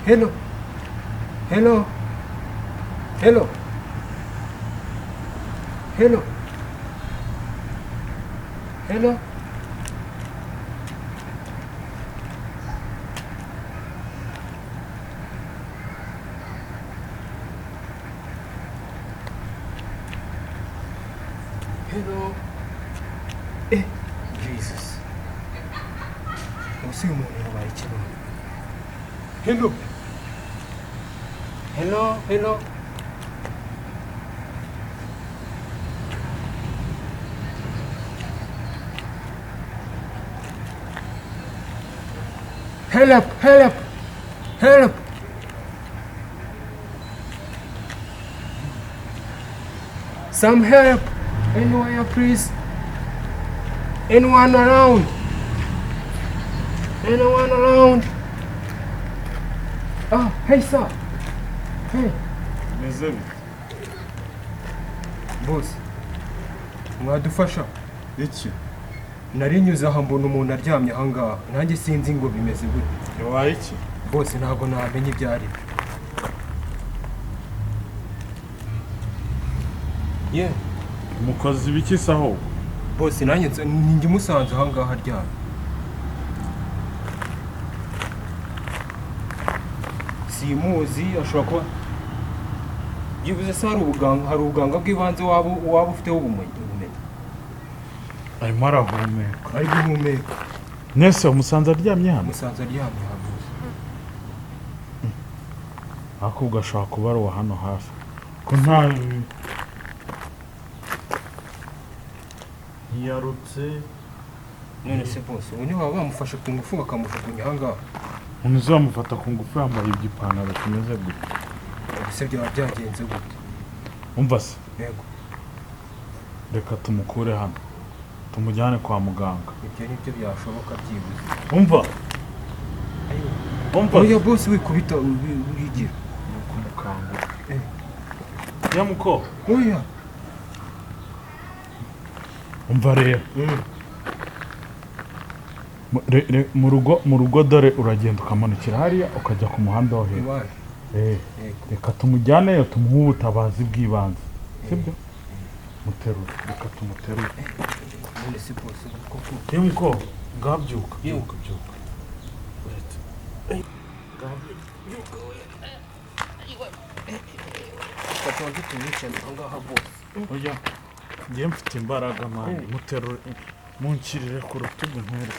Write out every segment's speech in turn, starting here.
Hello. Hello. Hello. Hello. Hello. Hello. Jesus. Usimu ni wa ichino. Hello. Hello, hello. Help, help. Help. Some help. Anywhere, please. Anyone around? Anyone around? Oh, hey, sir. Hey. Meze bite? Boss. Mwadufasha. Iki? Nari nyuze aha mbona umuntu aryamye aha ngaha. Nanjye sinzi ngo bimeze gute. Yabaye iki? Boss ntabwo namenye ibyo ari. Yeah. Mukozi biki saho? Boss nanjye ninjye musanze aha ngaha aryamye. Simuzi ashobora kuba yibuze se hari ubuganga bw'ibanze waba ufiteho ubumenyi. Arimo arahumeka. Ari guhumeka. Nese umusanze aryamye hano? Musanze aryamye hano. Akubwo ashobora kuba ari uwa hano hafi. Ko nta ntiyarutse. None se boss, ubu niba bamufashe ku ngufu bakamujugunya aha ngaha. Umuntu uzamufata ku ngufu yambaye igipantaro kimeze gute? Ese byaba byagenze gute? Umva se, Yego. reka tumukure hano. Tumujyane kwa muganga. Ibyo nibyo byashoboka byibuze. Umva. Ayo. Umva. Oya boss wikubita urigira. Kumukanga. Yamuko. Oya. Umva rero. Mu rugo dore uragenda ukamanukira hariya ukajya ku muhanda wo hepfo. Reka tumujyaneyo tumuhe ubutabazi bw'ibanze. Sibyo? Muterure. Reka tumuterure. None se boss koko. Yamuko. Ngabyuka. Byuka. Uretse. Ngabyuka we. Katonze tumice ngaha boss. Oya. Ngiye mfite imbaraga mani. Muterure. Munkirire ku rutugu ntere.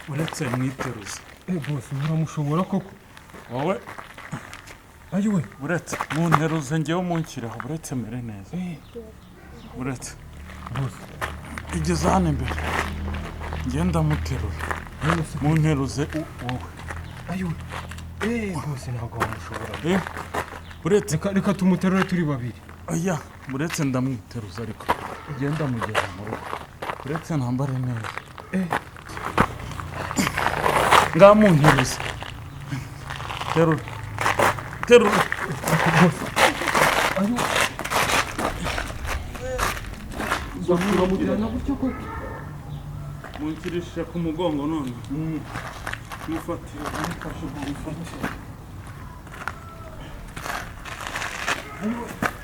Uretse mwiteruze. Boss muramushobora koko. Wowe Ayiwe. uretse munteruze ngewe munkiraho uretse mere neza. Uretse. Boss. Igeze hano imbere. Ngiye ndamuterura. Munteruze wowe. Ayiwe. Boss ntabwo wamushobora. Uretse. Reka tumuterure turi babiri. Oya, uretse ndamwiteruza ariko. Ngiye ndamugeza mu rugo. Uretse ntambare neza. Ngamunteruze. Terura. Ayiwe. Uzakura mujyana gutyo koko. Munkirisha ku mugongo none. Mufatire, mufashe mufatire.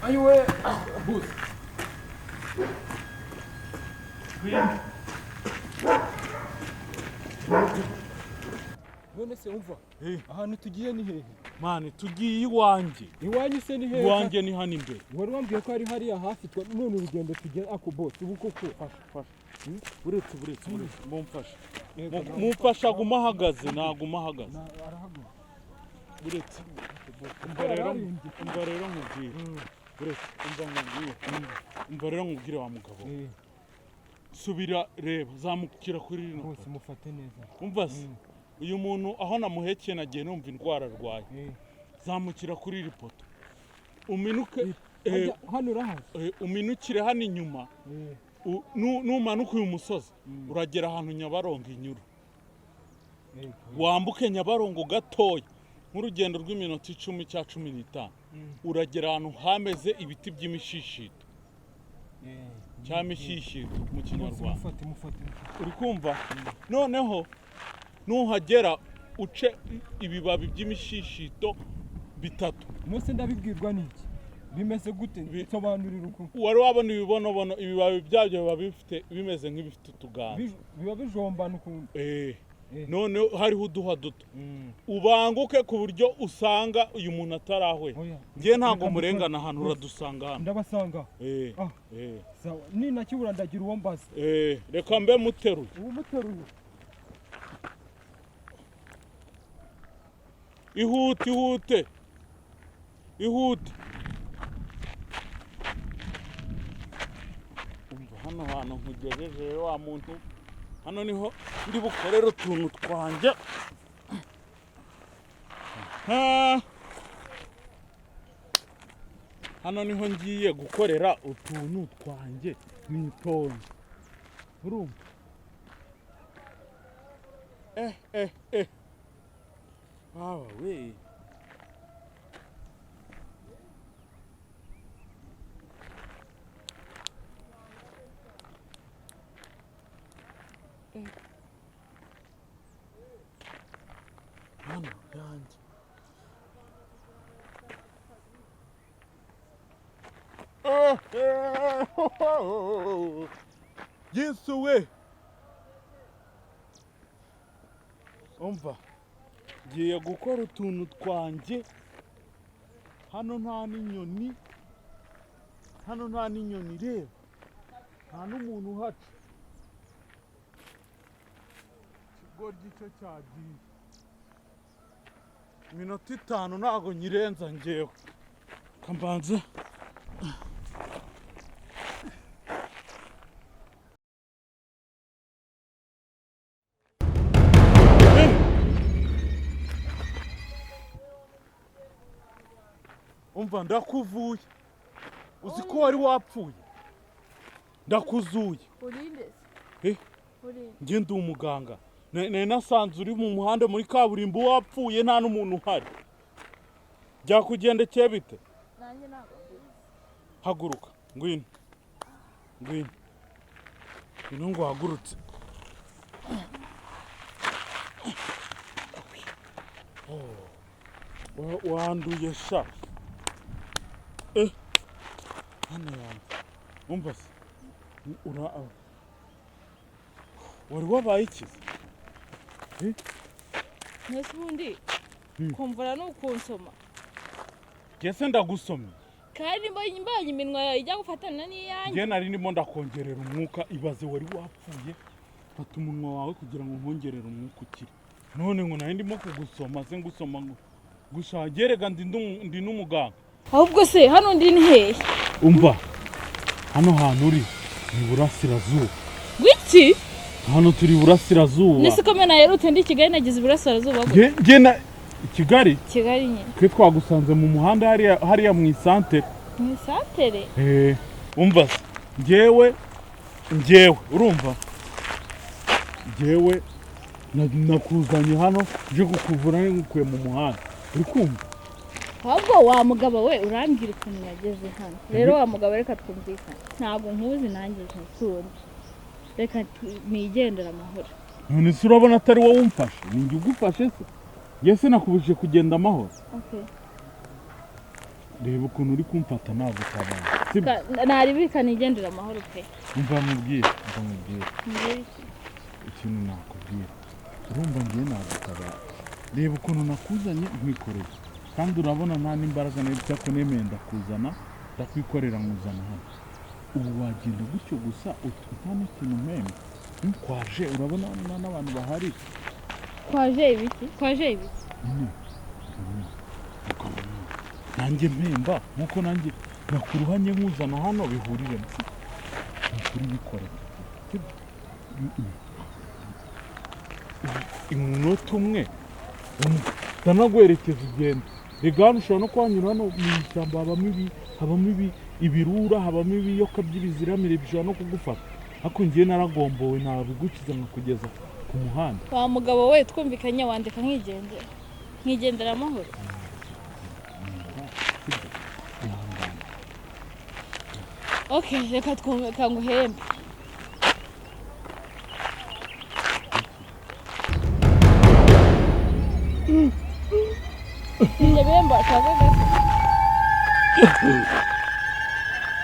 Ayiwe. Boss. None se umva. Ahantu tugiye ni hehe? Mane tugiye iwanjye. Iwanyu se ni hehe? Iwanjye ni hano imbere. Wari wambwiye ko ari hariya hafi none urugendo tugera ako boss ubu koko. Fasha. Uretse. Mumfasha. Mumfasha guma ahagaze, naguma ahagaze. Arahaguruka. Uretse. Umva rero nkubwire. Uretse. Umva rero nkubwire wa mugabo. Subira reba zamukira kuri rino. Bose mufate neza. Umva se. Uyu muntu aho namuhekeye nagiye numva indwara arwaye. Zamukira kuri iri poto. Uminuke hano urahazi. Uminukire hano inyuma. Numanuka uyu musozi uragera ahantu Nyabarongo inyura. Wambuke Nyabarongo gatoya nk'urugendo rw'iminota 10 cyangwa 15. Uragera ahantu hameze ibiti by'imishishito. Cyamishishito mu Kinyarwanda. Uri kumva? Noneho nuhagera uce ibibabi by'imishishito bitatu. Mose ndabibwirwa n'iki bimeze gute bisobanurira uko wari wabona ibibonobono ibibabi byabyo biba bifite bimeze nk'ibifite utuganda biba bijombana ukuntu none hariho uduha duto ubanguke ku buryo usanga uyu muntu atarahwe ngiye ntabwo murengana ahantu uradusanga hano ndabasanga sawa ni nakibura ndagira uwo mbaza reka mbe muteruye ubu muteruye ihute umva hano hantu nkugejeje wa muntu hano niho ndi bukorera utuntu twanjye hano niho ngiye gukorera utuntu twanjye mwitonze urumva baba we hano yanjye Yesu we umva ngiye gukora utuntu twanjye hano nta n'inyoni reba nta n'umuntu uhaca ikigoryi cyo cyagiye iminota 5 ntago nyirenza ngewe kambanze umva ndakuvuye uzi ko wari wapfuye ndakuzuye urinde nge ndi umuganga nasanze uri mu muhanda muri kaburimbo wapfuye nta n'umuntu uhari byakugendekeye bite nanjye ntabwo haguruka ngwino ngo hagurutse wanduye sha hano yanjye umva se wari wabaye iki mwese ubundi kumvura n'ukunsoma ngese ndagusomye kandi mbonye iminwa yawe ijya gufatana n'iyanjye nge nari ndimo ndakongerera umwuka ibaze wari wapfuye fata umunwa wawe kugira ngo nkongerere umwuka ukire none ngo nari ndimo kugusoma se ngusoma ngo gushagerega ndi n'umuganga ahubwo se hano ndi ni hehe umva hano hantu uri ni burasirazuba wiki hano turi burasirazuba nese komena yerute ndi Kigali nagize burasirazuba nge na Kigali nyine twe twagusanze mu muhanda hariya mu isantere umva ngewe urumva ngewe nakuzanye hano nje kukuvura ngukuye mu muhanda uri kumva ahubwo wa mugabo we urambwira ukuntu yageze hano rero wa mugabo reka twumvikane ntabwo nkuzi nanjye nkusundi reka nigendera amahoro none se urabona atari wowe umfashe ninjye ugufashe se yese nakubujije kugenda amahoro reba ukuntu uri kumfata ntabwo utabaye naribika nigendera amahoro pe umva mubwire ikintu nakubwira urumva ngiye ntabwo utabaye reba ukuntu nakuzanye nkwikoreye kandi urabona nta n'imbaraga n'ibyo ko nemeye ndakuzana ndakwikorera nkuzana hano ubu wagenda gutyo gusa nta n'ikintu mpembe kwaje urabona n'abantu bahari kwaje ibiki nanjye mpemba nkuko nanjye nakuruhanye nkuzana hano bihuriremo nukuri bikore umunota umwe ndanaguherekeza ugenda rega hano ushobora no kuhanyura hano mu ishyamba habamo ibirura habamo ibiyoka by'ibiziramire bishobora no kugufata ariko ngiye naragombowe ntabigukiza nkakugeza ku muhanda wa mugabo we twumvikanye wandika nkigendera amahoro reka nguhembe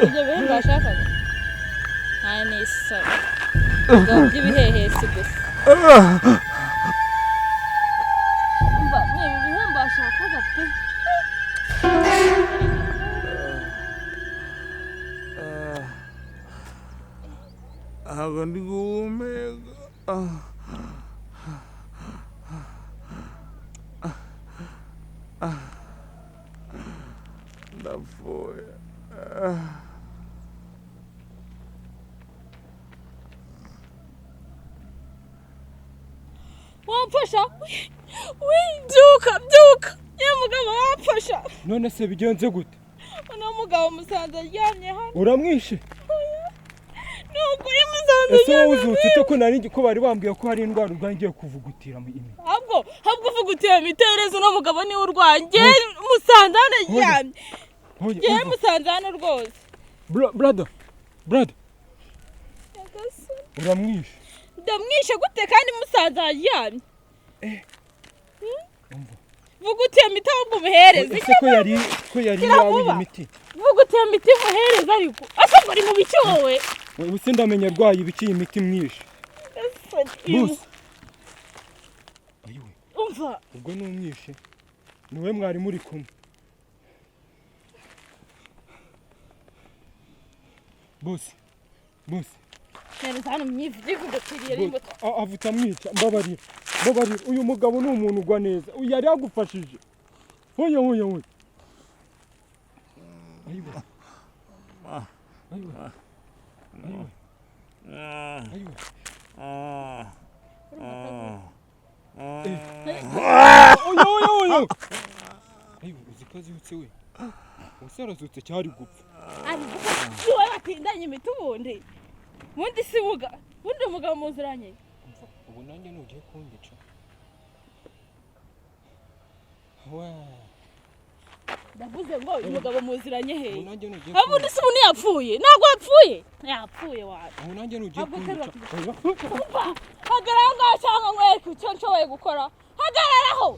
ibyo bintu bashakaga nta n'isaba ngo by'ibihehesi gusa umva ni ibihembo bashakaga pe ntabwo ndi guhumeka ndapfuye wamfasha byuka nyamugabo wamfasha none se bigenze gute uno mugabo musanze aryamye hano uramwishe nukuri musanze ese wowe uzutse ute ko nari ko bari bambwiye ko hari indwara urwaye ngiye kuvugutira mu imi habwo uvugutiye mitereza uno mugabo ni urwaye musanze hano aryamye ngiye musanze hano rwose brother uramwishe ndamwishe gute kandi musanze aryamye vugutiye miti ahubwo umuhereza ese ko yari yawe iyi miti vugutiye miti umuhereza ariko ase ngo uri mu biki wowe wewe se ndamenya arwaye ibiki iyi miti mwishe Boss ayiwe umva ubwo numwishe niwe mwari muri kumwe Boss Neza hano myivuye kugutiriye rimwe avuta mwica mbabarira uyu mugabo ni umuntu ugwa neza yari yagufashije hoya ayiwe oya ayiwe uzikazutse we usarazutse cyari gupfa ari wowe batindanye imiti ubundi si bundi umugabo muziranye ubu nanjye nugiye kungica ndavuze ngo uyu mugabo muziranye he ubu nanjye nugiye abundi si ubu ntiyapfuye ntabwo yapfuye wawe ubu nanjye nugiye kungica hagarara ngaho cyangwa nkwereke icyo nshoboye gukora hagararaho